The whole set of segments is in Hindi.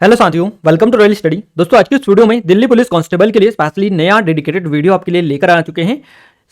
हेलो साथियों, वेलकम टू रॉयल स्टडी। दोस्तों, आज की इस वीडियो में दिल्ली पुलिस कांस्टेबल के लिए स्पेशली नया डेडिकेटेड वीडियो आपके लिए लेकर आ चुके हैं।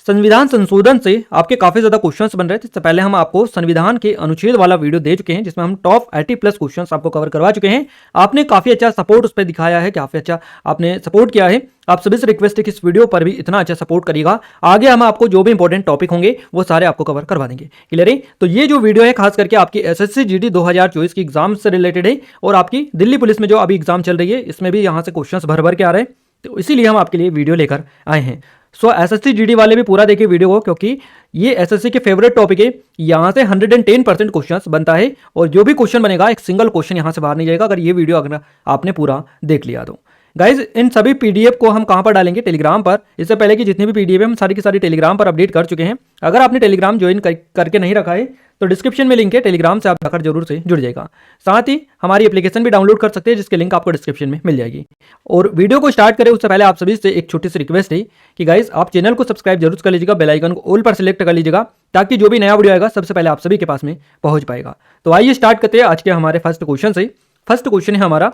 संविधान संशोधन से आपके काफी ज्यादा क्वेश्चंस बन रहे थे। इससे पहले हम आपको संविधान के अनुच्छेद वाला वीडियो दे चुके हैं, जिसमें हम टॉप 80 प्लस क्वेश्चंस आपको कवर करवा चुके हैं। आपने काफी अच्छा सपोर्ट उस पर दिखाया है, काफी अच्छा आपने सपोर्ट किया है। आप सभी से रिक्वेस्ट है कि इस वीडियो पर भी इतना अच्छा सपोर्ट करिएगा। आगे हम आपको जो भी इंपॉर्टेंट टॉपिक होंगे वो सारे आपको कवर करवा देंगे। क्लियर है? तो ये जो वीडियो है खास करके आपकी एसएससी जीडी 2024 की एग्जाम से रिलेटेड है, और आपकी दिल्ली पुलिस में जो अभी एग्जाम चल रही है इसमें भी यहाँ से क्वेश्चंस भर भर के आ रहे हैं। तो इसीलिए हम आपके लिए वीडियो लेकर आए हैं। सो एसएससी जीडी वाले भी पूरा देखिए वीडियो को, क्योंकि ये एसएससी के फेवरेट टॉपिक है। यहाँ से 110% क्वेश्चंस बनता है, और जो भी क्वेश्चन बनेगा एक सिंगल क्वेश्चन यहाँ से बाहर नहीं जाएगा अगर ये वीडियो अगर आपने पूरा देख लिया तो। गाइज, इन सभी पीडीएफ को हम कहाँ पर डालेंगे? टेलीग्राम पर। इससे पहले कि जितनी भी पीडीएफ है हम सारी की सारी टेलीग्राम पर अपडेट कर चुके हैं। अगर आपने टेलीग्राम ज्वाइन करके नहीं रखा है तो डिस्क्रिप्शन में लिंक है, टेलीग्राम से आप जाकर जरूर से जुड़ जाएगा। साथ ही हमारी एप्लीकेशन भी डाउनलोड कर सकते हैं, जिसके लिंक आपको डिस्क्रिप्शन में मिल जाएगी। और वीडियो को स्टार्ट करें उससे पहले आप सभी से एक छोटी सी रिक्वेस्ट है कि गाइज आप चैनल को सब्सक्राइब जरूर कर लीजिएगा, बेल आइकन को ऑल पर सिलेक्ट कर लीजिएगा, ताकि जो भी नया वीडियो आएगा सबसे पहले आप सभी के पास में पहुंच पाएगा। तो आइए स्टार्ट करते हैं आज के हमारे फर्स्ट क्वेश्चन से। फर्स्ट क्वेश्चन है हमारा,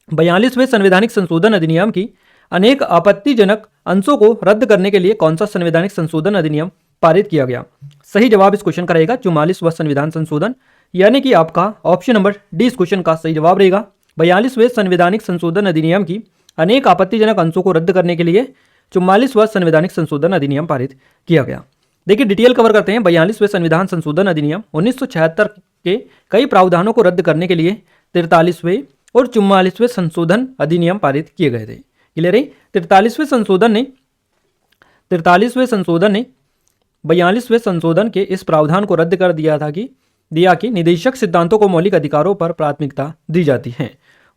42वें संवैधानिक संशोधन अधिनियम की अनेक आपत्तिजनक अंशों को रद्द करने के लिए कौन सा संवैधानिक संशोधन अधिनियम पारित किया गया? सही जवाब इस क्वेश्चन का रहेगा 44वां संविधान संशोधन, यानी कि आपका ऑप्शन नंबर डी इस क्वेश्चन का सही जवाब रहेगा। 42वें संवैधानिक संशोधन अधिनियम की अनेक आपत्तिजनक अंशों को रद्द करने के लिए 44वां संवैधानिक संशोधन अधिनियम पारित किया गया। देखिए, डिटेल कवर करते हैं। 42वें संविधान संशोधन अधिनियम 1976 के कई प्रावधानों को रद्द करने के लिए 43वें और 44वें संशोधन अधिनियम पारित किए गए थे। क्लियर है? 43वें संशोधन ने 42वें संशोधन के इस प्रावधान को रद्द कर दिया कि निदेशक सिद्धांतों को मौलिक अधिकारों पर प्राथमिकता दी जाती है,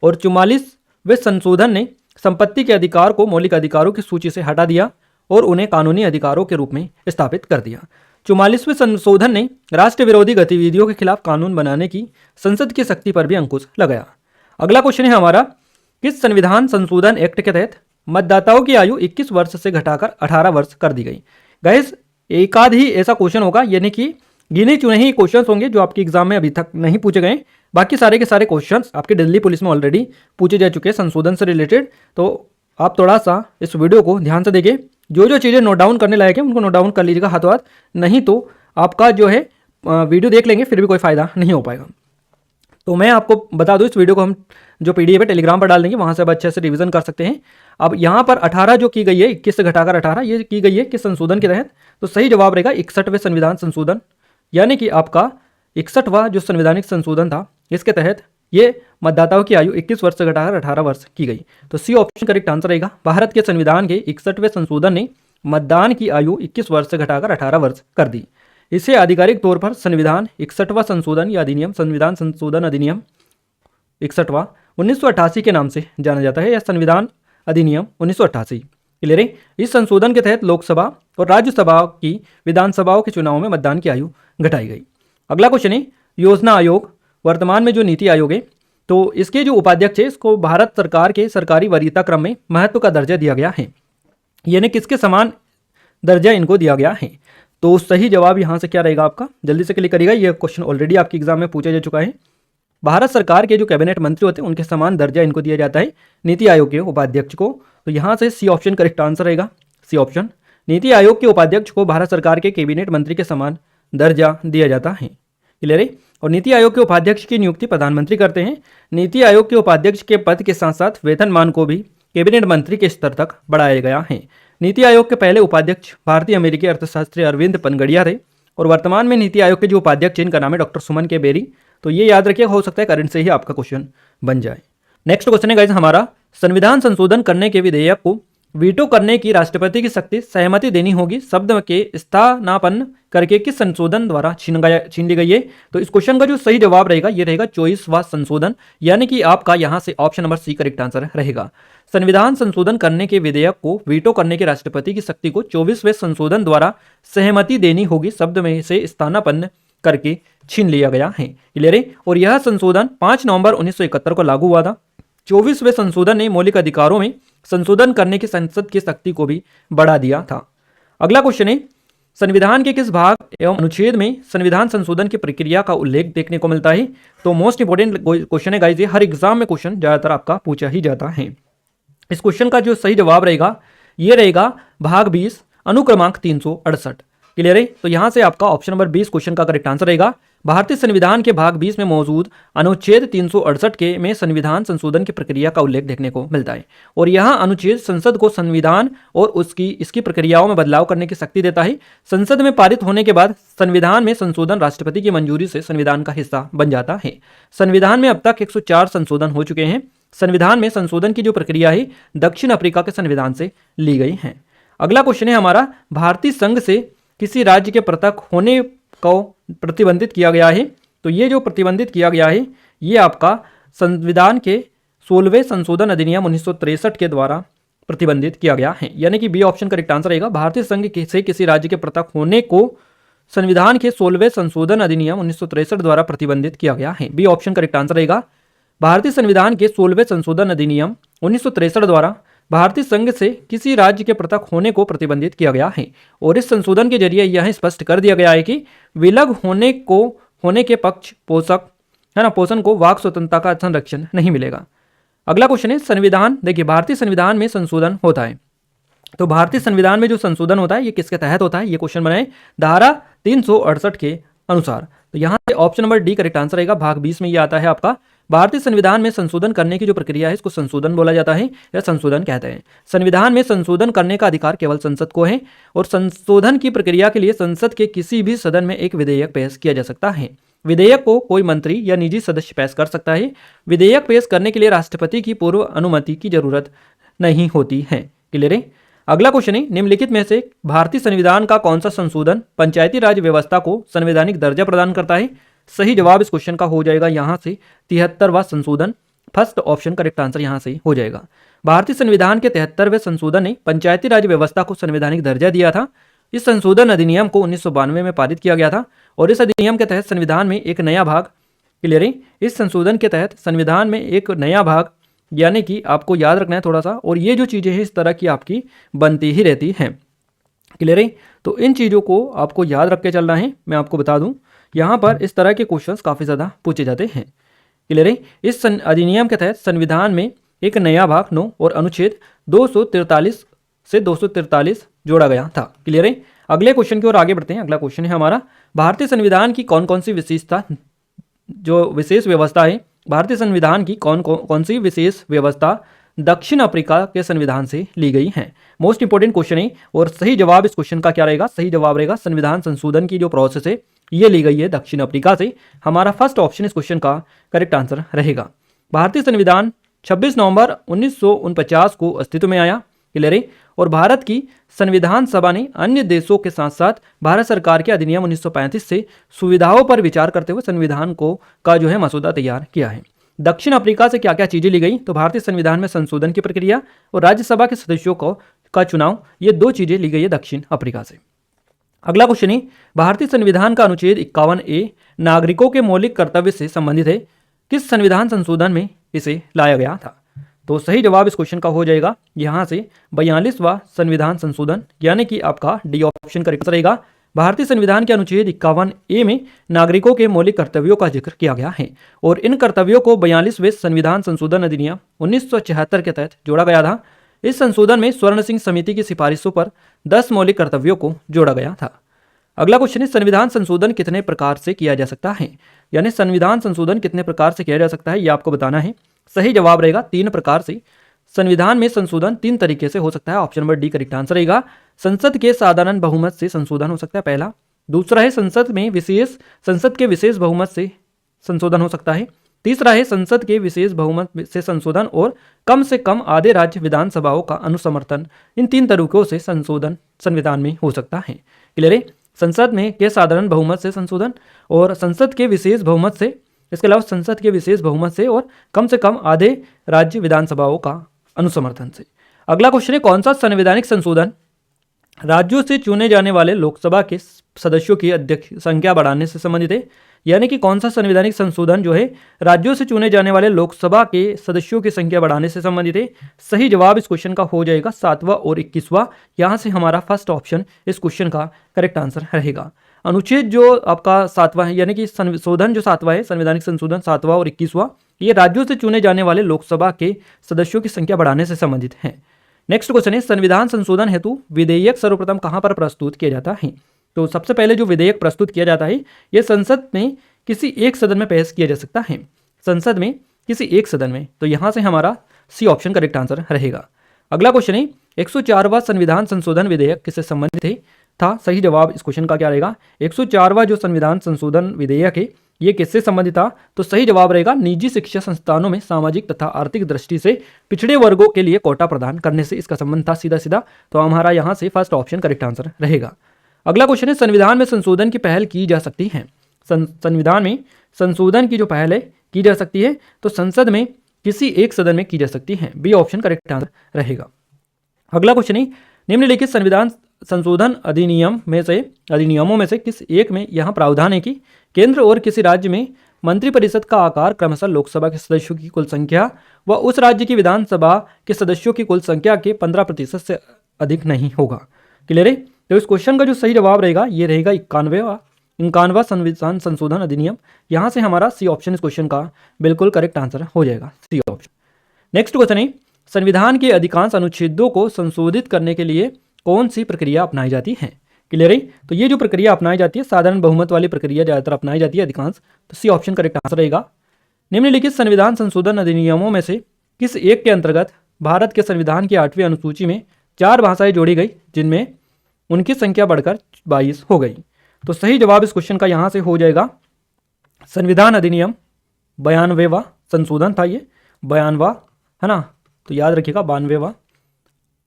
और 44वें संशोधन ने संपत्ति के अधिकार को मौलिक अधिकारों की सूची से हटा दिया और उन्हें कानूनी अधिकारों के रूप में स्थापित कर दिया। 44वें संशोधन ने राष्ट्र विरोधी गतिविधियों के खिलाफ कानून बनाने की संसद की शक्ति पर भी अंकुश लगाया। अगला क्वेश्चन है हमारा, किस संविधान संशोधन एक्ट के तहत मतदाताओं की आयु 21 वर्ष से घटाकर 18 वर्ष कर दी गई? गाइस, एक आध ही ऐसा क्वेश्चन होगा, यानी कि गिने चुने ही क्वेश्चंस होंगे जो आपके एग्जाम में अभी तक नहीं पूछे गए। बाकी सारे के सारे क्वेश्चंस आपके दिल्ली पुलिस में ऑलरेडी पूछे जा चुके हैं संशोधन से रिलेटेड। तो आप थोड़ा सा इस वीडियो को ध्यान से देखिए, जो चीज़ें नोट डाउन करने लायक है उनको नोट डाउन कर लीजिएगा हाथों हाथ, नहीं तो आपका जो है वीडियो देख लेंगे फिर भी कोई फायदा नहीं हो पाएगा। तो मैं आपको बता दूं, इस वीडियो को हम जो पीडीएफ है टेलीग्राम पर डाल देंगे, वहां से आप अच्छे से रिवीजन कर सकते हैं। अब यहाँ पर 18 जो की गई है, 21 से घटाकर 18, ये की गई है किस संशोधन के तहत? तो सही जवाब रहेगा 61वें संविधान संशोधन, यानी कि आपका 61वां जो संवैधानिक संशोधन था, इसके तहत ये मतदाताओं की आयु 21 वर्ष से घटाकर 18 वर्ष की गई। तो सी ऑप्शन करेक्ट आंसर रहेगा। भारत के संविधान के 61वें संशोधन ने मतदान की आयु 21 वर्ष से घटाकर 18 वर्ष कर दी। इसे आधिकारिक तौर पर संविधान 61वां संशोधन या अधिनियम, संविधान संशोधन अधिनियम 61वां 1988 के नाम से जाना जाता है, या संविधान अधिनियम 1988। क्लियर है? इस संशोधन के तहत लोकसभा और राज्यसभा की विधानसभाओं के चुनाव में मतदान की आयु घटाई गई। अगला क्वेश्चन है, योजना आयोग, वर्तमान में जो नीति आयोग है, तो इसके जो उपाध्यक्ष है इसको भारत सरकार के सरकारी वरीयता क्रम में महत्व का दर्जा दिया गया है, यानी किसके समान दर्जा इनको दिया गया है? तो सही जवाब यहाँ से क्या रहेगा आपका? जल्दी से क्लिक करिएगा, ये क्वेश्चन ऑलरेडी आपके एग्जाम में पूछा जा चुका है। भारत सरकार के जो कैबिनेट मंत्री होते हैं उनके समान दर्जा इनको दिया जाता है, नीति आयोग के उपाध्यक्ष को। तो यहाँ से सी ऑप्शन करेक्ट आंसर रहेगा। सी ऑप्शन, नीति आयोग के उपाध्यक्ष को भारत सरकार के कैबिनेट मंत्री के समान दर्जा दिया जाता है। क्लियर है? और नीति आयोग के उपाध्यक्ष की नियुक्ति प्रधानमंत्री करते हैं। नीति आयोग के उपाध्यक्ष के पद के साथ साथ वेतनमान को भी कैबिनेट मंत्री के स्तर तक बढ़ाया गया है। नीति आयोग के पहले उपाध्यक्ष भारतीय अमेरिकी अर्थशास्त्री अरविंद पनगड़िया थे, और वर्तमान में नीति आयोग के जो उपाध्यक्ष इनका नाम है डॉक्टर सुमन के बेरी। तो ये याद रखिए, हो सकता है करंट से ही आपका क्वेश्चन बन जाए। नेक्स्ट क्वेश्चन है गाइस हमारा, संविधान संशोधन करने के विधेयक को वीटो करने की राष्ट्रपति की शक्ति सहमति देनी होगी शब्द के स्थानापन्न करके किस संशोधन द्वारा छीन ली गई है? तो इस क्वेश्चन का जो सही जवाब रहेगा ये रहेगा 24वां संशोधन, यानी कि आपका यहाँ से option number C correct answer रहेगा। संविधान संशोधन करने के विधेयक को वीटो करने के राष्ट्रपति की शक्ति को 24वें संशोधन द्वारा सहमति देनी होगी शब्द में से स्थानापन्न करके छीन लिया गया है। क्लियर है? और यह संशोधन 5 नवंबर 1971 को लागू हुआ था। 24वें संशोधन ने मौलिक अधिकारों में संशोधन करने की संसद की शक्ति को भी बढ़ा दिया था। अगला क्वेश्चन है, संविधान के किस भाग एवं अनुच्छेद में संविधान संशोधन की प्रक्रिया का उल्लेख देखने को मिलता है? तो मोस्ट इंपोर्टेंट क्वेश्चन है गाइस, ये हर एग्जाम में क्वेश्चन ज्यादातर आपका पूछा ही जाता है। इस क्वेश्चन का जो सही जवाब रहेगा ये रहेगा भाग 20 अनुक्रमांक 368। क्लियर है? तो यहां से आपका ऑप्शन नंबर 20 क्वेश्चन का करेक्ट आंसर रहेगा। भारतीय संविधान के भाग 20 में मौजूद अनुच्छेद 368 के में संविधान संशोधन की प्रक्रिया का उल्लेख देखने को मिलता है और यह अनुच्छेद संसद को संविधान और इसकी प्रक्रियाओं में बदलाव करने की शक्ति देता है। संसद में पारित होने के बाद संविधान में संशोधन राष्ट्रपति की मंजूरी से संविधान का हिस्सा बन जाता है। संविधान में अब तक 104 संशोधन हो चुके हैं। संविधान में संशोधन की जो प्रक्रिया है दक्षिण अफ्रीका के संविधान से ली गई है। अगला क्वेश्चन है हमारा, भारतीय संघ से किसी राज्य के पृथक होने को प्रतिबंधित किया गया है। तो ये जो प्रतिबंधित किया गया है ये आपका संविधान के 16वें संशोधन अधिनियम 1963 के द्वारा प्रतिबंधित किया गया है, यानी कि बी ऑप्शन करेक्ट आंसर रहेगा। भारतीय संघ से किसी राज्य के पृथक होने को संविधान के 16वें संशोधन अधिनियम 1963 द्वारा प्रतिबंधित किया गया है। बी ऑप्शन करेक्ट आंसर रहेगा। भारतीय संविधान के 16वें संशोधन अधिनियम 1963 द्वारा भारतीय संघ से किसी राज्य के पृथक होने को प्रतिबंधित किया गया है और इस संशोधन के जरिए यह स्पष्ट कर दिया गया है कि विलग होने के पक्ष पोषक है ना पोषण को वाक स्वतंत्रता का संरक्षण नहीं मिलेगा। अगला क्वेश्चन है, संविधान देखिए भारतीय संविधान में संशोधन होता है तो भारतीय संविधान में जो संशोधन होता है ये किसके तहत होता है? ये क्वेश्चन बनाए धारा 368 के अनुसार। तो यहाँ से option number D correct answer रहेगा। भाग 20 में ये आता है आपका। भारतीय संविधान में संशोधन करने की जो प्रक्रिया है इसको संशोधन बोला जाता है या संशोधन कहते हैं। संविधान में संशोधन करने का अधिकार केवल संसद को है और संशोधन की प्रक्रिया के लिए संसद के किसी भी सदन में एक विधेयक पेश किया जा सकता है। विधेयक को कोई मंत्री या निजी सदस्य पेश कर सकता है। विधेयक पेश करने के लिए राष्ट्रपति की पूर्व अनुमति की जरूरत नहीं होती है। क्लियर है? अगला क्वेश्चन है, निम्नलिखित में से भारतीय संविधान का कौन सा संशोधन पंचायती राज व्यवस्था को संवैधानिक दर्जा प्रदान करता है? सही जवाब इस क्वेश्चन का हो जाएगा यहां से 73वां संशोधन। फर्स्ट ऑप्शन करेक्ट आंसर यहां से हो जाएगा। भारतीय संविधान के 73वें संशोधन ने पंचायती राज व्यवस्था को संवैधानिक दर्जा दिया था। इस संशोधन अधिनियम को 1992 में पारित किया गया था और इस अधिनियम के तहत संविधान में एक नया भाग, क्लियर है, इस संशोधन के तहत संविधान में एक नया भाग, यानी कि आपको याद रखना है थोड़ा सा, और ये जो चीजें हैं इस तरह की आपकी बनती ही रहती हैं। क्लियर है? तो इन चीजों को आपको याद रख के चलना है। मैं आपको बता दूं यहाँ पर इस तरह के क्वेश्चंस काफ़ी ज़्यादा पूछे जाते हैं। क्लियर है? इस अधिनियम के तहत संविधान में एक नया भाग 9 और अनुच्छेद 243 से 243 जोड़ा गया था। क्लियर है? अगले क्वेश्चन की ओर आगे बढ़ते हैं। अगला क्वेश्चन है हमारा, भारतीय संविधान की कौन कौन सी विशेषता जो विशेष व्यवस्था है, भारतीय संविधान की कौन सी विशेष व्यवस्था दक्षिण अफ्रीका के संविधान से ली गई है? मोस्ट इंपोर्टेंट क्वेश्चन है और सही जवाब इस क्वेश्चन का क्या रहेगा? सही जवाब रहेगा संविधान संशोधन की जो प्रोसेस है ये ली गई है दक्षिण अफ्रीका से। हमारा फर्स्ट ऑप्शन इस क्वेश्चन का करेक्ट आंसर रहेगा। भारतीय संविधान 26 नवंबर 1949 को अस्तित्व में आया। क्लियर है? और भारत की संविधान सभा ने अन्य देशों के साथ साथ भारत सरकार के अधिनियम 1935 से सुविधाओं पर विचार करते हुए संविधान का जो है मसौदा तैयार किया है। दक्षिण अफ्रीका से क्या क्या चीजें ली गई? तो भारतीय संविधान में संशोधन की प्रक्रिया और राज्यसभा के सदस्यों का चुनाव, ये दो चीजें ली गई है दक्षिण अफ्रीका से। अगला क्वेश्चन है, भारतीय संविधान का अनुच्छेद 51A नागरिकों के मौलिक कर्तव्य से संबंधित है। किस संविधान संशोधन में इसे लाया गया था? तो सही जवाब इस क्वेश्चन का हो जाएगा यहां से 42वां संविधान संशोधन, यानी कि आपका डी ऑप्शन करेक्ट रहेगा। भारतीय संविधान के अनुच्छेद 51A में नागरिकों के मौलिक कर्तव्यों का जिक्र किया गया है और इन कर्तव्यों को 42वें संविधान संशोधन अधिनियम 1976 के तहत जोड़ा गया था। इस संशोधन में स्वर्ण सिंह समिति की सिफारिशों पर 10 मौलिक कर्तव्यों को जोड़ा गया था। अगला क्वेश्चन है, संविधान संशोधन कितने प्रकार से किया जा सकता है? यानी संविधान संशोधन कितने प्रकार से किया जा सकता है ये आपको बताना है। सही जवाब रहेगा 3 प्रकार से। संविधान में संशोधन 3 तरीके से हो सकता है। Option number D correct answer रहेगा। संसद के साधारण बहुमत से संशोधन हो सकता है पहला। दूसरा है संसद के विशेष बहुमत से संशोधन हो सकता है। तीसरा है संसद के विशेष बहुमत से संशोधन और कम से कम आधे राज्य विधानसभाओं का अनुसमर्थन। इन 3 तरीकों से संशोधन संविधान में हो सकता है। क्लियर है? संसद में के साधारण बहुमत से संशोधन और संसद के विशेष बहुमत से, इसके अलावा संसद के विशेष बहुमत से और कम से कम आधे राज्य विधानसभाओं का अनुसमर्थन से। अगला क्वेश्चन है, कौन सा संवैधानिक संशोधन राज्यों से चुने जाने वाले लोकसभा के सदस्यों की अध्यक्ष संख्या बढ़ाने से संबंधित है। यानी कि कौन सा संवैधानिक संशोधन जो है राज्यों से चुने जाने वाले लोकसभा के सदस्यों की संख्या बढ़ाने से संबंधित है। सही जवाब इस क्वेश्चन का हो जाएगा 7वां और 21वां। यहाँ से हमारा फर्स्ट ऑप्शन इस क्वेश्चन का करेक्ट आंसर रहेगा। अनुच्छेद जो आपका 7वां है, यानी कि संशोधन जो 7वां है, संवैधानिक संशोधन 7वां और 21वां, ये राज्यों से चुने जाने वाले लोकसभा के सदस्यों की संख्या बढ़ाने से संबंधित है। नेक्स्ट क्वेश्चन है, संविधान संशोधन हेतु विधेयक सर्वप्रथम कहां पर प्रस्तुत किया जाता है? तो सबसे पहले जो विधेयक प्रस्तुत किया जाता है यह संसद में किसी एक सदन में पेश किया जा सकता है। संसद में किसी एक सदन में, तो यहां से हमारा सी ऑप्शन करेक्ट आंसर रहेगा। अगला क्वेश्चन है, 104वां संविधान संशोधन विधेयक किससे संबंधित है? था सही जवाब इस क्वेश्चन का क्या रहेगा? 104वां जो संविधान संशोधन विधेयक है ये किससे संबंधित था? तो सही जवाब रहेगा निजी शिक्षा संस्थानों में सामाजिक तथा आर्थिक दृष्टि से पिछड़े वर्गों के लिए कोटा प्रदान करने से इसका संबंध था सीधा सीधा। तो हमारा यहाँ से फर्स्ट ऑप्शन करेक्ट आंसर रहेगा। अगला क्वेश्चन है, संविधान में संशोधन की पहल की जा सकती है। संविधान में संशोधन की जो पहल है की जा सकती है तो संसद में किसी एक सदन में की जा सकती है। बी ऑप्शन करेक्ट आंसर रहेगा। अगला क्वेश्चन है, निम्नलिखित संविधान संशोधन अधिनियमों में से किस एक में यह प्रावधान है कि केंद्र और किसी राज्य में मंत्रिपरिषद का आकार क्रमशः लोकसभा के सदस्यों की कुल संख्या व उस राज्य की विधानसभा के सदस्यों की कुल संख्या के 15% से अधिक नहीं होगा। क्लियर है? तो इस क्वेश्चन का जो सही जवाब रहेगा ये रहेगा 51वां संविधान संशोधन अधिनियम। यहाँ से हमारा सी ऑप्शन इस क्वेश्चन का बिल्कुल करेक्ट आंसर हो जाएगा, सी ऑप्शन। नेक्स्ट क्वेश्चन है, संविधान के अधिकांश अनुच्छेदों को संशोधित करने के लिए कौन सी प्रक्रिया अपनाई जाती है? क्लियर है? तो ये जो प्रक्रिया अपनाई जाती है साधारण बहुमत वाली प्रक्रिया ज़्यादातर अपनाई जाती है अधिकांश। तो सी ऑप्शन करेक्ट आंसर रहेगा। निम्नलिखित संविधान संशोधन अधिनियमों में से किस एक के अंतर्गत भारत के संविधान की 8वीं अनुसूची में 4 भाषाएं जोड़ी गई जिनमें उनकी संख्या बढ़कर 22 हो गई? तो सही जवाब इस क्वेश्चन का यहाँ से हो जाएगा संविधान अधिनियम 92वां संशोधन था, ये 92वां है ना, तो याद रखिएगा 92वां।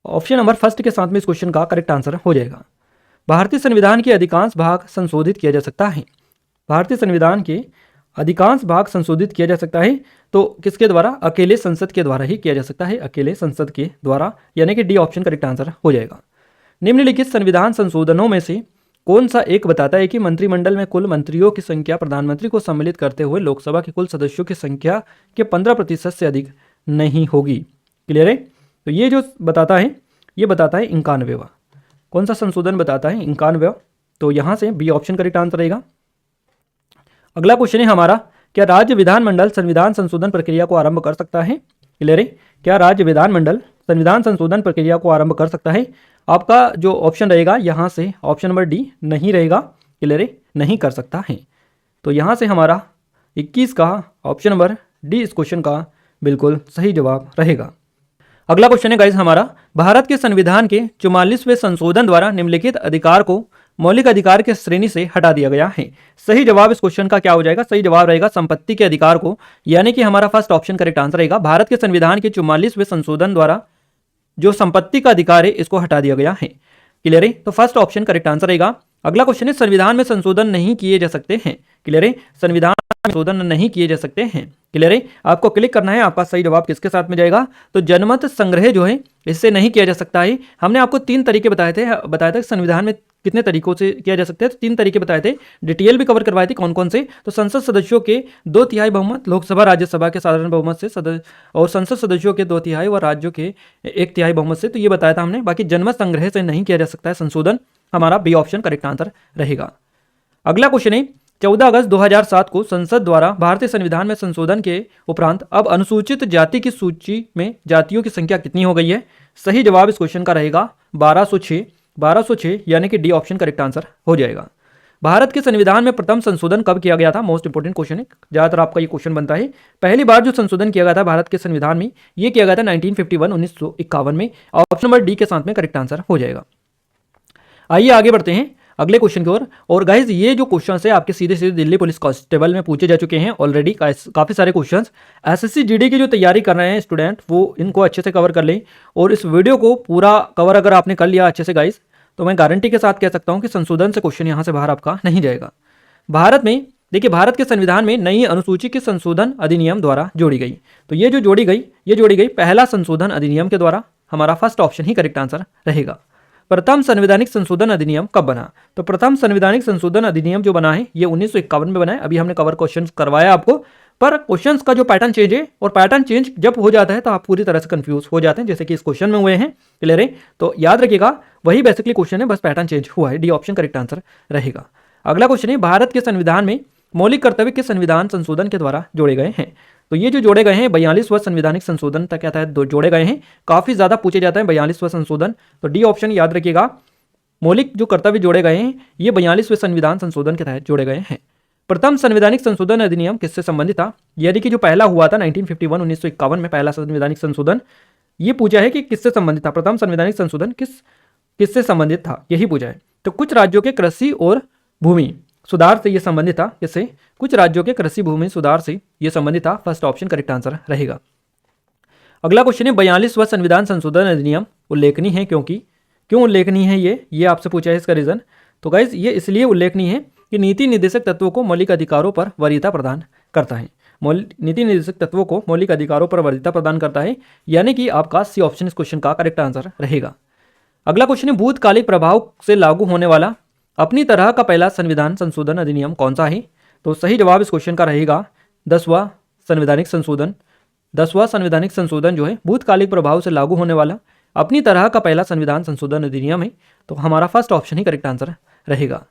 ऑप्शन नंबर फर्स्ट के साथ में इस क्वेश्चन का करेक्ट आंसर हो जाएगा। भारतीय संविधान के अधिकांश भाग संशोधित किया जा सकता है। भारतीय संविधान के अधिकांश भाग संशोधित किया जा सकता है तो किसके द्वारा? अकेले संसद के द्वारा ही किया जा सकता है, अकेले संसद के द्वारा, यानी कि डी ऑप्शन करेक्ट आंसर हो जाएगा। निम्नलिखित संविधान संशोधनों में से कौन सा एक बताता है कि मंत्रिमंडल में कुल मंत्रियों की संख्या प्रधानमंत्री को सम्मिलित करते हुए लोकसभा के कुल सदस्यों की संख्या के 15% से अधिक नहीं होगी? क्लियर है? तो ये जो बताता है ये बताता है 91वां। कौन सा संशोधन बताता है? 91वां। तो यहाँ से बी ऑप्शन करेक्ट आंसर रहेगा। अगला क्वेश्चन है हमारा, क्या राज्य विधानमंडल संविधान संशोधन प्रक्रिया को आरंभ कर सकता है? क्लियर है? क्या राज्य विधानमंडल संविधान संशोधन प्रक्रिया को आरंभ कर सकता है? आपका जो ऑप्शन रहेगा यहाँ से ऑप्शन नंबर डी नहीं रहेगा। क्लियर है? नहीं कर सकता है। तो यहाँ से हमारा 21 का ऑप्शन नंबर डी इस क्वेश्चन का बिल्कुल सही जवाब रहेगा। अगला क्वेश्चन है गाइस हमारा, भारत के संविधान के 44वें संशोधन द्वारा निम्नलिखित अधिकार को मौलिक अधिकार के श्रेणी से हटा दिया गया है। सही जवाब इस क्वेश्चन का क्या हो जाएगा? सही जवाब रहेगा संपत्ति के अधिकार को, यानी कि हमारा फर्स्ट ऑप्शन करेक्ट आंसर रहेगा। भारत के संविधान के 44वें संशोधन द्वारा जो संपत्ति का अधिकार है इसको हटा दिया गया है। क्लियर है? तो फर्स्ट ऑप्शन करेक्ट आंसर रहेगा। अगला क्वेश्चन है, संविधान में संशोधन नहीं किए जा सकते हैं। क्लियर है? संविधान में संशोधन नहीं किए जा सकते हैं। क्लियर है? आपको क्लिक करना है, आपका सही जवाब किसके साथ में जाएगा? तो जनमत संग्रह जो है इससे नहीं किया जा सकता है। हमने आपको 3 तरीके बताया था संविधान में कितने तरीकों से किया जा सकता है, तो 3 तरीके बताए थे, डिटेल भी कवर करवाए थे कौन कौन से। तो संसद सदस्यों के 2/3 बहुमत, लोकसभा राज्यसभा के साधारण बहुमत से और संसद सदस्यों के 2/3 और राज्यों के 1/3 बहुमत से, तो ये बताया था हमने। बाकी जनमत संग्रह से नहीं किया जा सकता है संशोधन, हमारा बी ऑप्शन करेक्ट आंसर रहेगा। अगला क्वेश्चन है, 14 अगस्त 2007 को संसद द्वारा भारतीय संविधान में संशोधन के उपरांत अब अनुसूचित जाति की सूची में जातियों की संख्या कितनी हो गई है? सही जवाब इस क्वेश्चन का रहेगा 1206, यानी कि डी ऑप्शन करेक्ट आंसर हो जाएगा। भारत के संविधान में प्रथम संशोधन कब किया गया था? मोस्ट इंपोर्टेंट क्वेश्चन है, ज्यादातर आपका ये क्वेश्चन बनता है। पहली बार जो संशोधन किया गया था भारत के संविधान में ये किया गया था 1951 में। ऑप्शन नंबर डी के साथ में करेक्ट आंसर हो जाएगा। आइए आगे बढ़ते हैं अगले क्वेश्चन की ओर। और गाइज ये जो क्वेश्चन है आपके सीधे सीधे दिल्ली पुलिस कांस्टेबल में पूछे जा चुके हैं ऑलरेडी, काफ़ी सारे क्वेश्चंस। एसएससी जीडी की जो तैयारी कर रहे हैं स्टूडेंट वो इनको अच्छे से कवर कर लें, और इस वीडियो को पूरा कवर अगर आपने कर लिया अच्छे से गाइज, तो मैं गारंटी के साथ कह सकता हूं कि संशोधन से क्वेश्चन यहाँ से बाहर आपका नहीं जाएगा। भारत में देखिए, भारत के संविधान में नई अनुसूची के संशोधन अधिनियम द्वारा जोड़ी गई। तो ये जो जोड़ी गई पहला संशोधन अधिनियम के द्वारा, हमारा फर्स्ट ऑप्शन ही करेक्ट आंसर रहेगा। प्रथम संवैधानिक संशोधन अधिनियम कब बना? तो प्रथम संवैधानिक संशोधन अधिनियम जो बना है ये 1951 में बना है। अभी हमने कवर क्वेश्चंस करवाया आपको, पर क्वेश्चंस का जो पैटर्न चेंज है, और पैटर्न चेंज जब हो जाता है तो आप पूरी तरह से कंफ्यूज हो जाते हैं, जैसे कि इस क्वेश्चन में हुए हैं। क्लियर है? तो याद रखिएगा वही बेसिकली क्वेश्चन है, बस पैटर्न चेंज हुआ है। डी ऑप्शन करेक्ट आंसर रहेगा। अगला क्वेश्चन है, भारत के संविधान में मौलिक कर्तव्य किस संविधान संशोधन के द्वारा जोड़े गए हैं? तो ये जो जोड़े गए हैं 42वां संवैधानिक संशोधन तक क्या था, जोड़े गए हैं। काफी ज्यादा पूछे जाते हैं 42वां संशोधन, तो डी ऑप्शन याद रखिएगा। मौलिक जो कर्तव्य जोड़े गए हैं ये 42वें संविधान संशोधन के तहत जोड़े गए हैं। प्रथम संवैधानिक संशोधन अधिनियम किससे संबंधित था? यानी कि जो पहला हुआ था 1951 1951 में पहला संवैधानिक संशोधन, ये पूछा है कि किससे संबंधित था, प्रथम संवैधानिक संशोधन किससे संबंधित था, यही पूछा है। तो कुछ राज्यों के कृषि और भूमि सुधार से यह संबंधित था। किससे? कुछ राज्यों के कृषि भूमि सुधार से यह संबंधित था। फर्स्ट ऑप्शन करेक्ट आंसर रहेगा। अगला क्वेश्चन है, 42वां संविधान संशोधन अधिनियम उल्लेखनीय है क्योंकि, क्यों उल्लेखनीय है ये आपसे पूछा है, इसका रीजन। तो गाइज ये इसलिए उल्लेखनीय है कि नीति निर्देशक तत्वों को मौलिक अधिकारों पर वरीयता प्रदान करता है। नीति निर्देशक तत्वों को मौलिक अधिकारों पर वरीयता प्रदान करता है, यानी कि आपका सी ऑप्शन इस क्वेश्चन का करेक्ट आंसर रहेगा। अगला क्वेश्चन है, भूतकालिक प्रभाव से लागू होने वाला अपनी तरह का पहला संविधान संशोधन अधिनियम कौन सा है? तो सही जवाब इस क्वेश्चन का रहेगा 10वां संवैधानिक संशोधन। 10वां संवैधानिक संशोधन जो है भूतकालिक प्रभाव से लागू होने वाला अपनी तरह का पहला संविधान संशोधन अधिनियम है, तो हमारा फर्स्ट ऑप्शन ही करेक्ट आंसर रहेगा।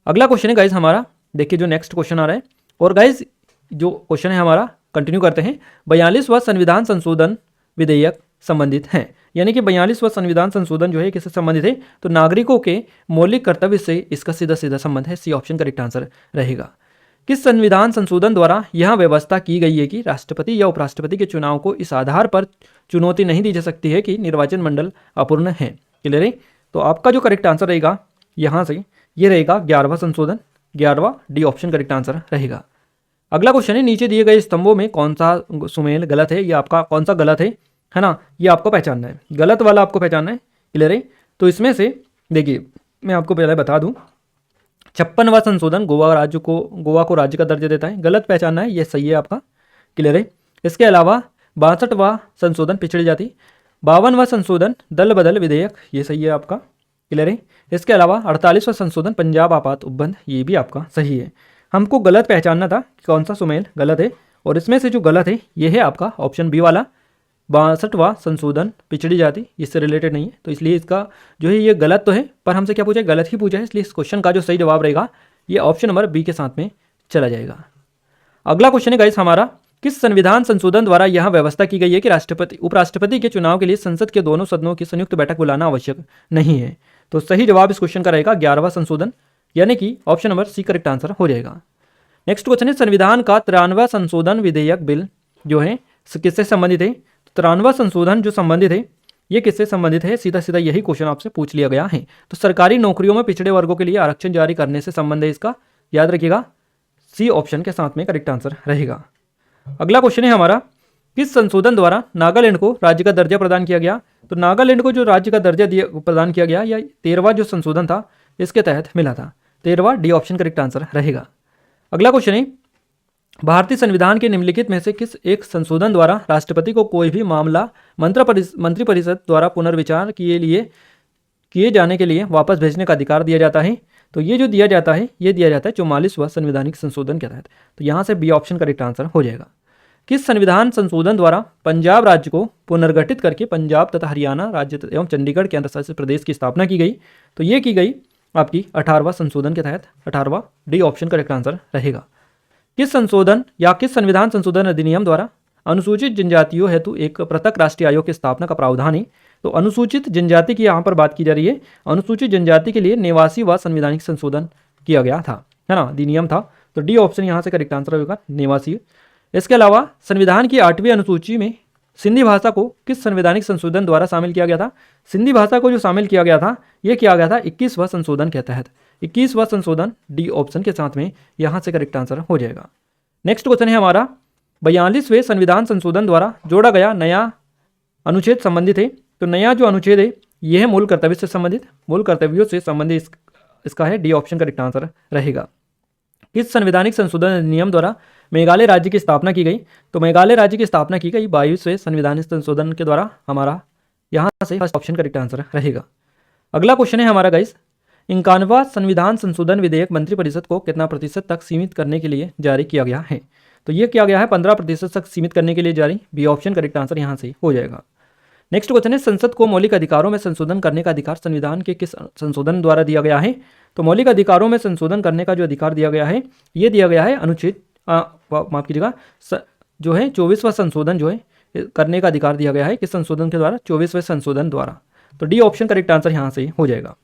अगला क्वेश्चन है गाइज हमारा, देखिए जो नेक्स्ट क्वेश्चन आ रहा है, और गाइज जो क्वेश्चन है हमारा कंटिन्यू करते हैं। 42वां संविधान संशोधन विधेयक संबंधित है, यानी कि 42वां संविधान संशोधन जो है किससे संबंधित है? तो नागरिकों के मौलिक कर्तव्य से इसका सीधा सीधा संबंध है। सी ऑप्शन करेक्ट आंसर रहेगा। किस संविधान संशोधन द्वारा यह व्यवस्था की गई है कि राष्ट्रपति या उपराष्ट्रपति के चुनाव को इस आधार पर चुनौती नहीं दी जा सकती है कि निर्वाचन मंडल अपूर्ण है? क्लियर है? तो आपका जो करेक्ट आंसर रहेगा यहाँ से ये रहेगा 11वां संशोधन, 11वां। डी ऑप्शन करेक्ट आंसर रहेगा। अगला क्वेश्चन है, नीचे दिए गए स्तंभों में कौन सा सुमेल गलत है, या आपका कौन सा गलत है ना, ये आपको पहचानना है। गलत वाला आपको पहचानना है। क्लियर है? तो इसमें से देखिए मैं आपको पहले बता दूं, 56वां संशोधन गोवा को राज्य का दर्जा देता है, गलत पहचानना है, ये सही है आपका। क्लियर है? इसके अलावा 62वां संशोधन पिछड़ी जाति, 52वां संशोधन दल बदल विधेयक, ये सही है आपका। क्लियर है? इसके अलावा 48वां संशोधन पंजाब आपात उपबंध, ये भी आपका सही है। हमको गलत पहचानना था कि कौन सा सुमेल गलत है, और इसमें से जो गलत है ये है आपका ऑप्शन बी वाला 62वां संशोधन पिछड़ी जाति, इससे रिलेटेड नहीं है, तो इसलिए इसका जो है ये गलत तो है, पर हमसे क्या पूछा है? गलत ही पूछा है, इसलिए इस क्वेश्चन का जो सही जवाब रहेगा ये ऑप्शन नंबर बी के साथ में चला जाएगा। अगला क्वेश्चन है गाइस हमारा, किस संविधान संशोधन द्वारा यह व्यवस्था की गई है कि राष्ट्रपति उपराष्ट्रपति के चुनाव के लिए संसद के दोनों सदनों की संयुक्त बैठक बुलाना आवश्यक नहीं है? तो सही जवाब इस क्वेश्चन का रहेगा 11वां संशोधन, यानी कि option number C correct answer हो जाएगा। नेक्स्ट क्वेश्चन है, संविधान का 93वां संशोधन विधेयक बिल जो है किससे संबंधित है? 93वां संशोधन जो संबंधित है ये किससे संबंधित है? सीधा सीधा यही क्वेश्चन आपसे पूछ लिया गया है। तो सरकारी नौकरियों में पिछड़े वर्गों के लिए आरक्षण जारी करने से संबंध है इसका, याद रखिएगा सी ऑप्शन के साथ में करेक्ट आंसर रहेगा। अगला क्वेश्चन है हमारा, किस संशोधन द्वारा नागालैंड को राज्य का दर्जा प्रदान किया गया? तो नागालैंड को जो राज्य का दर्जा प्रदान किया गया, या 13वां जो संशोधन था इसके तहत मिला था। 13वां, डी ऑप्शन करेक्ट आंसर रहेगा। अगला क्वेश्चन है, भारतीय संविधान के निम्नलिखित में से किस एक संशोधन द्वारा राष्ट्रपति को कोई भी मामला मंत्रिपरिषद द्वारा पुनर्विचार किए जाने के लिए वापस भेजने का अधिकार दिया जाता है? तो ये जो दिया जाता है ये दिया जाता है 44वां संवैधानिक संशोधन के तहत। तो यहाँ से बी ऑप्शन करेक्ट आंसर हो जाएगा। किस संविधान संशोधन द्वारा पंजाब राज्य को पुनर्गठित करके पंजाब तथा हरियाणा राज्य एवं चंडीगढ़ केंद्र शासित प्रदेश की स्थापना की गई? तो ये की गई आपकी 18वां संशोधन के तहत, 18वां, डी ऑप्शन करेक्ट आंसर रहेगा। किस संशोधन या किस संविधान संशोधन अधिनियम द्वारा अनुसूचित जनजातियों हेतु एक पृथक राष्ट्रीय आयोग की स्थापना का प्रावधान है? तो अनुसूचित जनजाति की यहाँ पर बात की जा रही है। अनुसूचित जनजाति के लिए 89वां संवैधानिक संशोधन किया गया था, है ना, अधिनियम था। तो डी ऑप्शन यहाँ से करेक्ट आंसर होगा, 89। इसके अलावा संविधान की 8वीं अनुसूची में सिंधी भाषा को किस संवैधानिक संशोधन द्वारा शामिल किया गया था? सिंधी भाषा को जो शामिल किया गया था ये किया गया था 21वां संशोधन के तहत। 21वां संशोधन, डी ऑप्शन के साथ में यहाँ से करेक्ट आंसर हो जाएगा। नेक्स्ट क्वेश्चन है हमारा, 42वें संविधान संशोधन द्वारा जोड़ा गया नया अनुच्छेद संबंधित है? तो नया जो अनुच्छेद है यह है मूल कर्तव्य से संबंधित, मूल कर्तव्यों से संबंधित इसका है, डी ऑप्शन करेक्ट आंसर रहेगा। किस संवैधानिक संशोधन अधिनियम द्वारा मेघालय राज्य की स्थापना की गई? तो मेघालय राज्य की स्थापना की गई 22वें संविधानिक संशोधन के द्वारा, हमारा यहाँ से फर्स्ट ऑप्शन करेक्ट आंसर रहेगा। अगला क्वेश्चन है हमारा गाइस, 51वां संविधान संशोधन विधेयक मंत्रिपरिषद को कितना प्रतिशत तक सीमित करने के लिए जारी किया गया है? तो ये किया गया है 15% तक सीमित करने के लिए जारी। बी ऑप्शन करेक्ट आंसर यहाँ से हो जाएगा। नेक्स्ट क्वेश्चन है, संसद को मौलिक अधिकारों में संशोधन करने का अधिकार संविधान के किस संशोधन द्वारा दिया गया है? तो मौलिक अधिकारों में संशोधन करने का जो अधिकार दिया गया है, ये दिया गया है अनुच्छेद माफ कीजिएगा जो है 24वां संशोधन जो है करने का अधिकार दिया गया है किस संशोधन के द्वारा? 24वें संशोधन द्वारा। तो डी ऑप्शन करेक्ट आंसर यहाँ से हो जाएगा।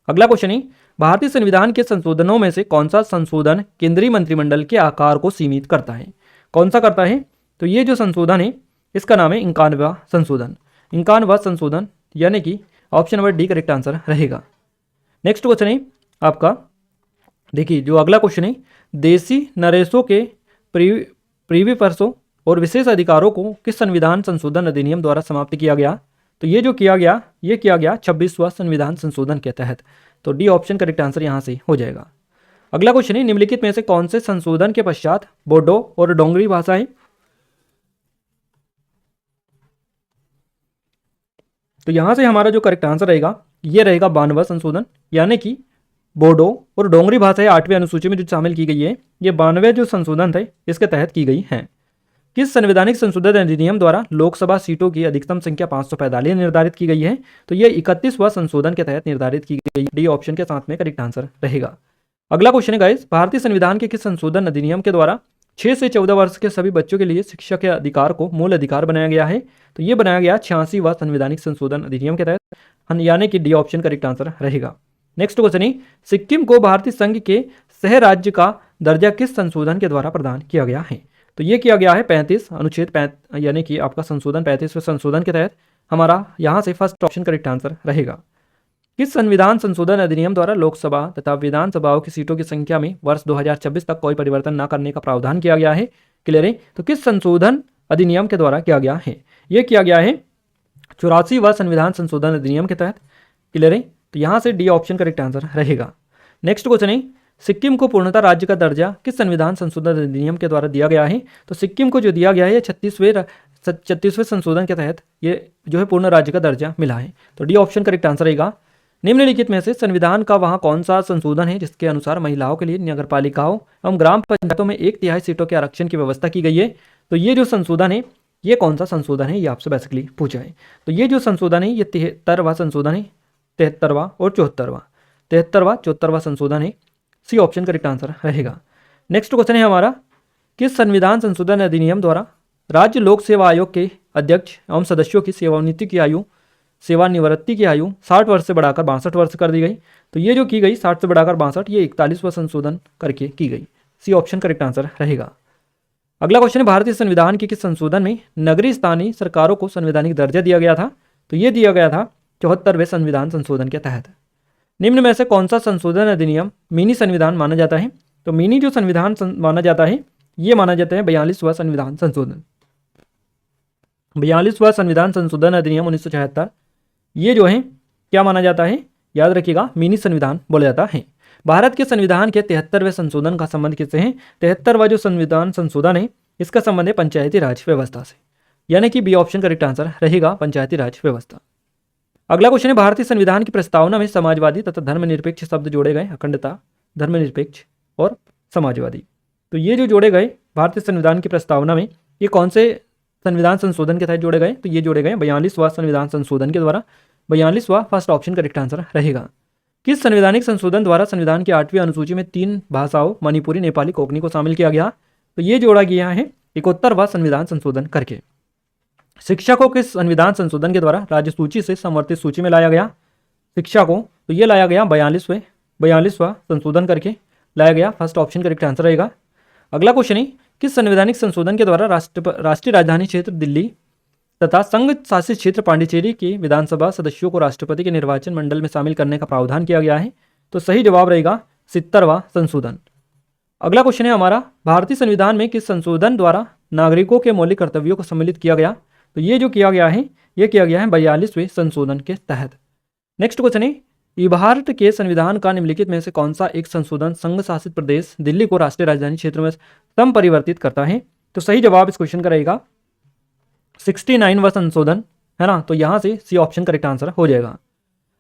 अगला क्वेश्चन है, भारतीय संविधान के संशोधनों में से कौन सा संशोधन केंद्रीय मंत्रिमंडल के आकार को सीमित करता है? कौन सा करता है? तो ये जो संशोधन है इसका नाम है 51वां संशोधन। 51वां संशोधन यानी कि option number D correct answer रहेगा। नेक्स्ट क्वेश्चन है आपका, देखिए जो अगला क्वेश्चन है, देशी नरेशों के प्रीवी पर्सों और विशेष अधिकारों को किस संविधान संशोधन अधिनियम द्वारा समाप्त किया गया? तो ये जो किया गया, ये किया गया 26वां संविधान संशोधन के तहत। तो डी ऑप्शन करेक्ट आंसर यहाँ से हो जाएगा। अगला क्वेश्चन है, निम्नलिखित में से कौन से संशोधन के पश्चात बोडो और डोंगरी भाषाएं? तो यहां से हमारा जो करेक्ट आंसर रहेगा ये रहेगा 92वां संशोधन, यानी कि बोडो और डोंगरी भाषाएं 8वीं अनुसूची में जो शामिल की गई है, ये 92वें जो संशोधन थे इसके तहत की गई हैं। किस संवैधानिक संशोधन अधिनियम द्वारा लोकसभा सीटों की अधिकतम संख्या 545 निर्धारित की गई है? तो ये 31वां संशोधन के तहत निर्धारित की गई। डी ऑप्शन के साथ में करेक्ट आंसर रहेगा। अगला क्वेश्चन है गाइस, भारतीय संविधान के किस संशोधन अधिनियम के द्वारा 6 से 14 वर्ष के सभी बच्चों के लिए शिक्षा के अधिकार को मूल अधिकार बनाया गया है? तो ये बनाया गया 86वां संवैधानिक संशोधन अधिनियम के तहत, यानी कि डी ऑप्शन करेक्ट आंसर रहेगा। नेक्स्ट क्वेश्चन है, सिक्किम को भारतीय संघ के सह राज्य का दर्जा किस संशोधन के द्वारा प्रदान किया गया है? तो ये किया गया है 35 अनुच्छेद 35 यानी कि आपका संशोधन 35वें संशोधन के तहत। हमारा यहाँ से फर्स्ट ऑप्शन करेक्ट आंसर रहेगा। किस संविधान संशोधन अधिनियम द्वारा लोकसभा तथा विधानसभाओं की सीटों की संख्या में वर्ष 2026 तक कोई परिवर्तन न करने का प्रावधान किया गया है? क्लियर है? तो किस संशोधन अधिनियम के द्वारा किया गया है? यह किया गया है 84वां संविधान संशोधन अधिनियम के तहत। क्लियर है? तो यहाँ से डी ऑप्शन करेक्ट आंसर रहेगा। नेक्स्ट क्वेश्चन है, सिक्किम को पूर्णतः राज्य का दर्जा किस संविधान संशोधन अधिनियम के द्वारा दिया गया है? तो सिक्किम को जो दिया गया है 36वें संशोधन के तहत ये जो है पूर्ण राज्य का दर्जा मिला है। तो डी ऑप्शन करेक्ट आंसर रहेगा। निम्नलिखित में से संविधान का वहाँ कौन सा संशोधन है जिसके अनुसार महिलाओं के लिए नगरपालिकाओं एवं ग्राम पंचायतों में 1/3 सीटों के आरक्षण की व्यवस्था की गई है? तो ये जो संशोधन है ये कौन सा संशोधन है, ये आपसे बेसिकली पूछा है। तो ये जो संशोधन है ये 73वां संशोधन है, 73वां और 74वां, 73वां 74वां संशोधन है। सी ऑप्शन करेक्ट आंसर रहेगा। नेक्स्ट क्वेश्चन है हमारा, किस संविधान संशोधन अधिनियम द्वारा राज्य लोक सेवा आयोग के अध्यक्ष एवं सदस्यों की सेवानिवृत्ति की आयु 60 वर्ष से बढ़ाकर 62 वर्ष कर दी गई? तो ये जो की गई 60 से बढ़ाकर 62, ये 41वां संशोधन करके की गई। सी ऑप्शन करेक्ट आंसर रहेगा। अगला क्वेश्चन है, भारतीय संविधान के किस संशोधन में नगरीय स्थानीय सरकारों को संवैधानिक दर्जा दिया गया था? तो ये दिया गया था 74वें संविधान संशोधन के तहत। निम्न में से कौन सा संशोधन अधिनियम मिनी संविधान माना जाता है? तो मिनी जो संविधान माना जाता है ये माना जाता है 42वां संविधान संशोधन। 42वां संविधान संशोधन अधिनियम 1976 ये जो है क्या माना जाता है? याद रखिएगा, मिनी संविधान बोला जाता है। भारत के संविधान के 73वें संशोधन का संबंध किससे है? 73वां जो संविधान संशोधन है इसका संबंध है पंचायती राज व्यवस्था से, यानी कि बी ऑप्शन करेक्ट आंसर रहेगा, पंचायती राज व्यवस्था। अगला क्वेश्चन है, भारतीय संविधान की प्रस्तावना में समाजवादी तथा धर्मनिरपेक्ष शब्द जोड़े गए? अखंडता, धर्मनिरपेक्ष और समाजवादी। तो ये जो जोड़े गए भारतीय संविधान की प्रस्तावना में, ये कौन से संविधान संशोधन के तहत जोड़े गए? तो ये जोड़े गए 42वां संविधान संशोधन के द्वारा। 42वां फर्स्ट ऑप्शन करेक्ट आंसर रहेगा। किस संवैधानिक संशोधन द्वारा संविधान की 8वीं अनुसूची में 3 भाषाओं मणिपुरी, नेपाली, कोंकणी को शामिल किया गया? तो ये जोड़ा गया है 71वां संविधान संशोधन करके। शिक्षा को किस संविधान संशोधन के द्वारा राज्य सूची से संवर्धित सूची में लाया गया? शिक्षा को तो ये लाया गया 42वां संशोधन करके लाया गया। फर्स्ट ऑप्शन करेक्ट आंसर रहेगा। अगला क्वेश्चन है, किस संवैधानिक संशोधन के द्वारा राष्ट्रीय राजधानी क्षेत्र दिल्ली तथा संघ शासित क्षेत्र पांडिचेरी के विधानसभा सदस्यों को राष्ट्रपति के निर्वाचन मंडल में शामिल करने का प्रावधान किया गया है? तो सही जवाब रहेगा 70वां संशोधन। अगला क्वेश्चन है हमारा, भारतीय संविधान में किस संशोधन द्वारा नागरिकों के मौलिक कर्तव्यों को सम्मिलित किया गया? तो ये जो किया गया है ये किया गया है 42वें संशोधन के तहत। नेक्स्ट क्वेश्चन है, भारत के संविधान का निम्नलिखित में से कौन सा एक संशोधन संघ शासित प्रदेश दिल्ली को राष्ट्रीय राजधानी क्षेत्र में संपरिवर्तित करता है? तो सही जवाब इस क्वेश्चन का रहेगा 69वां संशोधन, है ना। तो यहाँ से सी ऑप्शन करेक्ट आंसर हो जाएगा।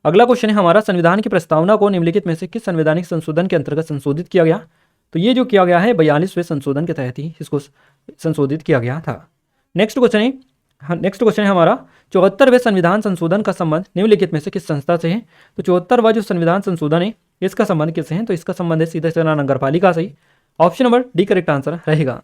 अगला क्वेश्चन है हमारा, संविधान की प्रस्तावना को निम्नलिखित में से किस संवैधानिक संशोधन के अंतर्गत संशोधित किया गया? तो ये जो किया गया है 42वें संशोधन के तहत ही इसको संशोधित किया गया था। नेक्स्ट क्वेश्चन है हमारा, 74वें संविधान संशोधन का संबंध निम्नलिखित में से किस संस्था से है? तो 74वां जो संविधान संशोधन है इसका संबंध किससे है? तो इसका संबंध है सीधे सीधा नगरपालिका से ही। Option number D correct answer रहेगा।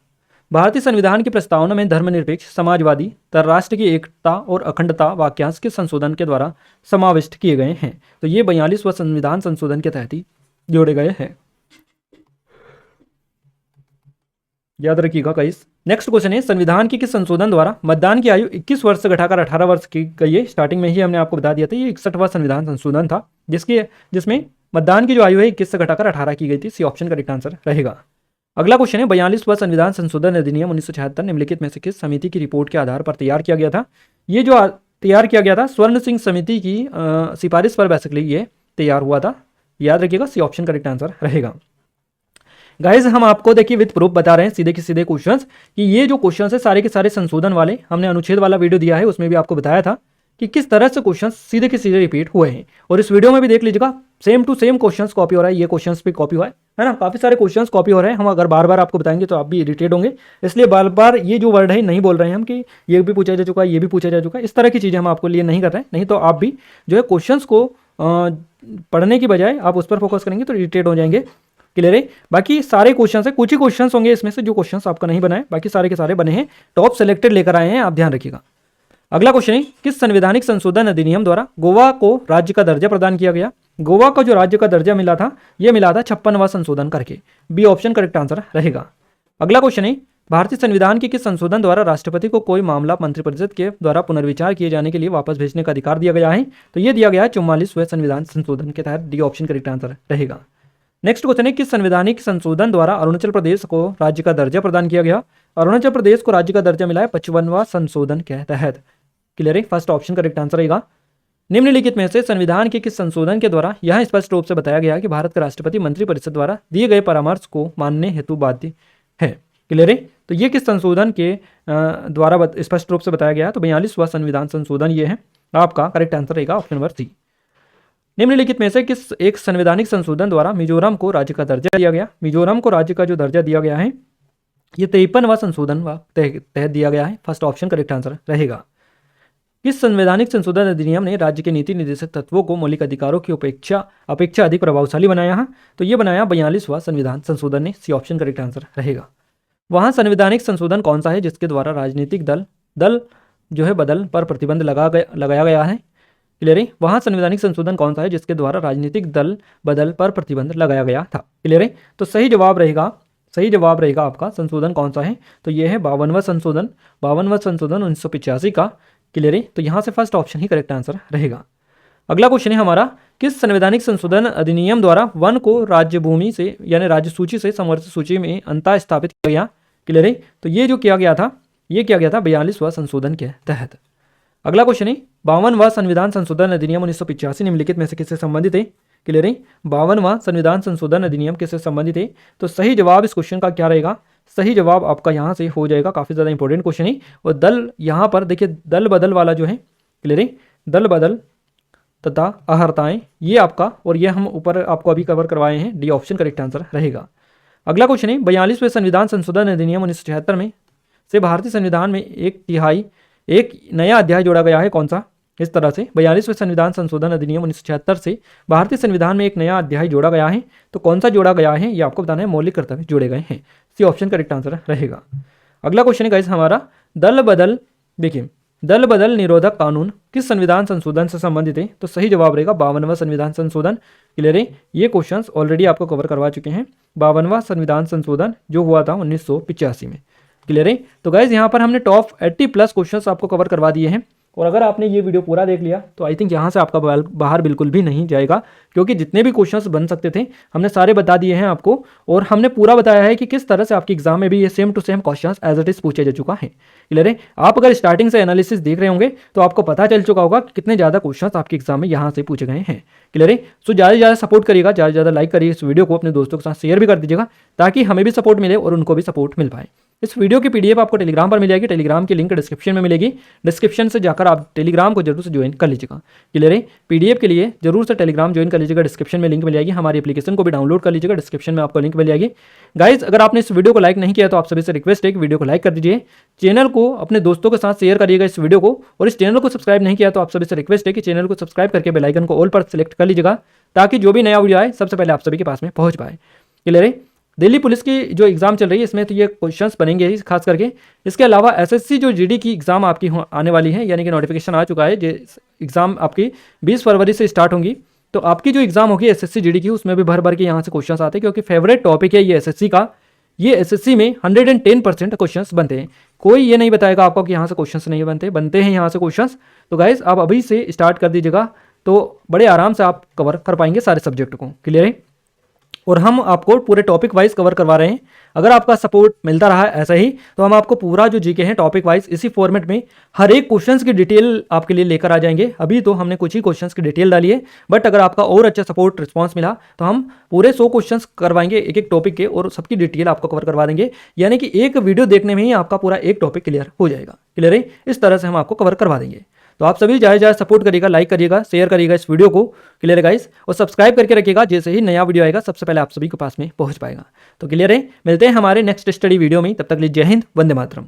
भारतीय संविधान की प्रस्तावना में धर्मनिरपेक्ष, समाजवादी, राष्ट्र की एकता और अखंडता वाक्यांश के संशोधन के द्वारा समाविष्ट किए गए हैं। तो ये 42वां संविधान संशोधन के तहत ही जोड़े गए हैं, याद रखिएगा गाइस। नेक्स्ट क्वेश्चन है, संविधान के किस संशोधन द्वारा मतदान की आयु 21 वर्ष से घटाकर 18 वर्ष की गई है? स्टार्टिंग में ही हमने आपको बता दिया था, ये 61वां संविधान संशोधन था जिसमें मतदान की जो आयु है 21 से घटाकर 18 की गई थी। सी ऑप्शन करेक्ट आंसर रहेगा। अगला क्वेश्चन है, 42वां संविधान संशोधन अधिनियम 1976 निम्नलिखित में से किस समिति की रिपोर्ट के आधार पर तैयार किया गया था? ये जो तैयार किया गया था स्वर्ण सिंह समिति की सिफारिश पर बेसिकली ये तैयार हुआ था, याद रखिएगा। सी ऑप्शन करेक्ट आंसर रहेगा। गाइज हम आपको देखिए विद प्रूफ बता रहे हैं सीधे के सीधे क्वेश्चंस कि ये जो क्वेश्चंस है सारे के सारे संशोधन वाले, हमने अनुच्छेद वाला वीडियो दिया है उसमें भी आपको बताया था कि किस तरह से क्वेश्चंस सीधे के सीधे रिपीट हुए हैं। और इस वीडियो में भी देख लीजिएगा same to same questions copy हो रहा है, ये क्वेश्चंस भी कॉपी हुआ है ना, काफी सारे क्वेश्चंस कॉपी हो रहे हैं। हम अगर बार बार आपको बताएंगे तो आप भी इरिटेट होंगे, इसलिए बार बार ये जो वर्ड है नहीं बोल रहे हैं हम कि ये भी पूछा जा चुका है, ये भी पूछा जा चुका है, इस तरह की चीजें हम आपको लिए नहीं कर रहे हैं। नहीं तो आप भी जो है क्वेश्चंस को पढ़ने की बजाय आप उस पर फोकस करेंगे तो इरिटेट हो जाएंगे। क्लियर है? बाकी सारे क्वेश्चन है, कुछ ही क्वेश्चन होंगे इसमें से जो क्वेश्चन आपका नहीं बना है, बाकी सारे के सारे बने हैं, टॉप सेलेक्टेड लेकर आए हैं, आप ध्यान रखिएगा। अगला क्वेश्चन है, किस संवैधानिक संशोधन अधिनियम द्वारा गोवा को राज्य का दर्जा प्रदान किया गया? गोवा का जो राज्य का दर्जा मिला था यह मिला था 56वां संशोधन करके। बी ऑप्शन करेक्ट आंसर रहेगा। अगला क्वेश्चन है, भारतीय संविधान के किस संशोधन द्वारा राष्ट्रपति को कोई मामला मंत्रिपरिषद के द्वारा पुनर्विचार किए जाने के लिए वापस भेजने का अधिकार दिया गया है? तो यह दिया गया है 44वें संविधान संशोधन के तहत। डी ऑप्शन करेक्ट आंसर रहेगा। नेक्स्ट क्वेश्चन है, किस संवैधानिक संशोधन द्वारा अरुणाचल प्रदेश को राज्य का दर्जा प्रदान किया गया? अरुणाचल प्रदेश को राज्य का दर्जा मिला है 55वां संशोधन के तहत। क्लियर है? फर्स्ट ऑप्शन करेक्ट आंसर रहेगा। निम्नलिखित में से संविधान के किस संशोधन के द्वारा यह स्पष्ट रूप से बताया गया कि भारत का राष्ट्रपति मंत्रिपरिषद द्वारा दिए गए परामर्श को मानने हेतु बाध्य है? क्लियर है? तो ये किस संशोधन के द्वारा स्पष्ट रूप से बताया गया? तो 42वां संविधान संशोधन ये है, आपका करेक्ट आंसर रहेगा ऑप्शन नंबर सी। निम्नलिखित में से किस एक संवैधानिक संशोधन द्वारा मिजोरम को राज्य का दर्जा दिया गया? मिजोरम को राज्य का जो दर्जा दिया गया है ये 53वां संशोधन तहत दिया गया है। फर्स्ट ऑप्शन करेक्ट आंसर रहेगा। किस संवैधानिक संशोधन अधिनियम ने राज्य के नीति निर्देशक तत्वों को मौलिक अधिकारों की अपेक्षा अधिक प्रभावशाली बनाया है? तो ये बनाया 42वां संविधान संशोधन ने। सी ऑप्शन करेक्ट आंसर रहेगा। वहाँ संवैधानिक संशोधन कौन सा है जिसके द्वारा राजनीतिक दल जो है बदल पर प्रतिबंध लगाया गया है? क्लियर है? वहाँ संवैधानिक संशोधन कौन सा है जिसके द्वारा राजनीतिक दल बदल पर प्रतिबंध लगाया गया था? क्लियर है? तो सही जवाब रहेगा आपका संशोधन कौन सा है? तो ये है 52वां संशोधन 1985 का। क्लियर है? तो यहाँ से फर्स्ट ऑप्शन ही करेक्ट आंसर रहेगा। अगला क्वेश्चन है हमारा, किस संवैधानिक संशोधन अधिनियम द्वारा वन को राज्य भूमि से यानी राज्य सूची से समवर्ती सूची में अंतः स्थापित किया गया? क्लियर है? तो ये जो किया गया था 42वां संशोधन के तहत। अगला क्वेश्चन है, 52वां संविधान संशोधन अधिनियम 1985 निम्नलिखित में से किससे संबंधित है? क्लियर है? 52वां संविधान संशोधन अधिनियम किससे संबंधित है? तो सही जवाब इस क्वेश्चन का क्या रहेगा? सही जवाब आपका यहाँ से हो जाएगा, काफ़ी ज़्यादा इंपॉर्टेंट क्वेश्चन है। और दल यहाँ पर देखिए दल बदल वाला जो है, क्लियर है, दल बदल तथा अहर्ताएं ये आपका, और ये हम ऊपर आपको अभी कवर करवाए हैं। डी ऑप्शन करेक्ट आंसर रहेगा। अगला क्वेश्चन है, 42वें संविधान संशोधन अधिनियम 1976 में से भारतीय संविधान में एक नया अध्याय जोड़ा गया है, कौन सा? इस तरह से 42वें संविधान संशोधन अधिनियम 1976 से भारतीय संविधान में एक नया अध्याय जोड़ा गया है, तो कौन सा जोड़ा गया है ये आपको बताना है। मौलिक कर्तव्य जोड़े गए हैं। सी ऑप्शन करेक्ट आंसर रहेगा। अगला क्वेश्चन है गाइस हमारा, दल बदल निरोधक कानून किस संविधान संशोधन से संबंधित है? तो सही जवाब रहेगा 52वां संविधान संशोधन। क्लियर है? ये क्वेश्चंस ऑलरेडी आपको कवर करवा चुके हैं। 52वां संविधान संशोधन जो हुआ था 1985 में। क्लियर है? तो गाइज यहाँ पर हमने टॉप 80+ क्वेश्चंस आपको कवर करवा दिए हैं। और अगर आपने ये वीडियो पूरा देख लिया तो आई थिंक यहाँ से आपका बाहर बिल्कुल भी नहीं जाएगा, क्योंकि जितने भी क्वेश्चंस बन सकते थे हमने सारे बता दिए हैं आपको। और हमने पूरा बताया है कि किस तरह से आपके एग्जाम में भी ये same to same questions as it is पूछे जा चुका है। क्लियर है? आप अगर स्टार्टिंग से एनालिसिस देख रहे होंगे तो आपको पता चल चुका होगा कि कितने ज़्यादा क्वेश्चंस आपके एग्जाम में यहाँ से पूछे गए हैं। क्लियर है? सो ज़्यादा से ज़्यादा सपोर्ट करिएगा, ज़्यादा से ज़्यादा लाइक करिए इस वीडियो को, अपने दोस्तों के साथ शेयर भी कर दीजिएगा ताकि हमें भी सपोर्ट मिले और उनको भी सपोर्ट मिल पाए। इस वीडियो की पीडीएफ आपको टेलीग्राम पर मिल जाएगी। टेलीग्राम की लिंक डिस्क्रिप्शन में मिलेगी। डिस्क्रिप्शन से जाकर आप टेलीग्राम को जरूर से ज्वाइन कर लीजिएगा। क्लियर है? पीडीएफ के लिए जरूर से टेलीग्राम ज्वाइन कर लीजिएगा। डिस्क्रिप्शन में लिंक मिल जाएगी। हमारी एप्लीकेशन को भी डाउनलोड कर लीजिएगा। डिस्क्रिप्शन में आपको लिंक मिल जाएगी। गाइज, अगर आपने इस वीडियो को लाइक नहीं किया तो आप सभी से रिक्वेस्ट है कि वीडियो को लाइक कर दीजिए। चैनल को अपने दोस्तों के साथ शेयर करिएगा इस वीडियो को, और इस चैनल को सब्सक्राइब नहीं किया तो आप सभी से रिक्वेस्ट है कि चैनल को सब्सक्राइब करके बेल आइकन को ऑल पर सेलेक्ट कर लीजिएगा, ताकि जो भी नया वीडियो आए सबसे पहले आप सभी के पास में पहुंच पाए। क्लियर है? दिल्ली पुलिस की जो एग्जाम चल रही है इसमें तो ये क्वेश्चंस बनेंगे ही खास करके। इसके अलावा एसएससी जो जीडी की एग्जाम आपकी आने वाली है, यानी कि नोटिफिकेशन आ चुका है, जो एग्जाम आपकी 20 फरवरी से स्टार्ट होंगी। तो आपकी जो एग्जाम होगी एसएससी जीडी की, उसमें भी भर भर के यहाँ से क्वेश्चंस आते हैं, क्योंकि फेवरेट टॉपिक है ये एसएससी का। ये एसएससी में 110% क्वेश्चंस बनते हैं। कोई ये नहीं बताएगा आपको कि यहाँ से क्वेश्चंस नहीं बनते हैं यहाँ से क्वेश्चंस। तो गाइस, आप अभी से स्टार्ट कर दीजिएगा, तो बड़े आराम से आप कवर कर पाएंगे सारे सब्जेक्ट को। क्लियर है? और हम आपको पूरे टॉपिक वाइज कवर करवा रहे हैं। अगर आपका सपोर्ट मिलता रहा ऐसा ही, तो हम आपको पूरा जो जीके है टॉपिक वाइज इसी फॉर्मेट में हर एक क्वेश्चंस की डिटेल आपके लिए लेकर आ जाएंगे। अभी तो हमने कुछ ही क्वेश्चंस की डिटेल डाली है, बट अगर आपका और अच्छा सपोर्ट रिस्पांस मिला तो हम पूरे 100 क्वेश्चंस करवाएंगे एक एक टॉपिक के, और सबकी डिटेल आपको कवर करवा देंगे। यानी कि एक वीडियो देखने में ही आपका पूरा एक टॉपिक क्लियर हो जाएगा। क्लियर है? इस तरह से हम आपको कवर करवा देंगे। तो आप सभी ज़्यादा सपोर्ट करिएगा, लाइक करिएगा, शेयर करिएगा इस वीडियो को। क्लियर है गाइस? और सब्सक्राइब करके रखिएगा, जैसे ही नया वीडियो आएगा सबसे पहले आप सभी के पास में पहुंच पाएगा। तो क्लियर है? मिलते हैं हमारे नेक्स्ट स्टडी वीडियो में। तब तक के लिए जय हिंद, वंदे मातरम।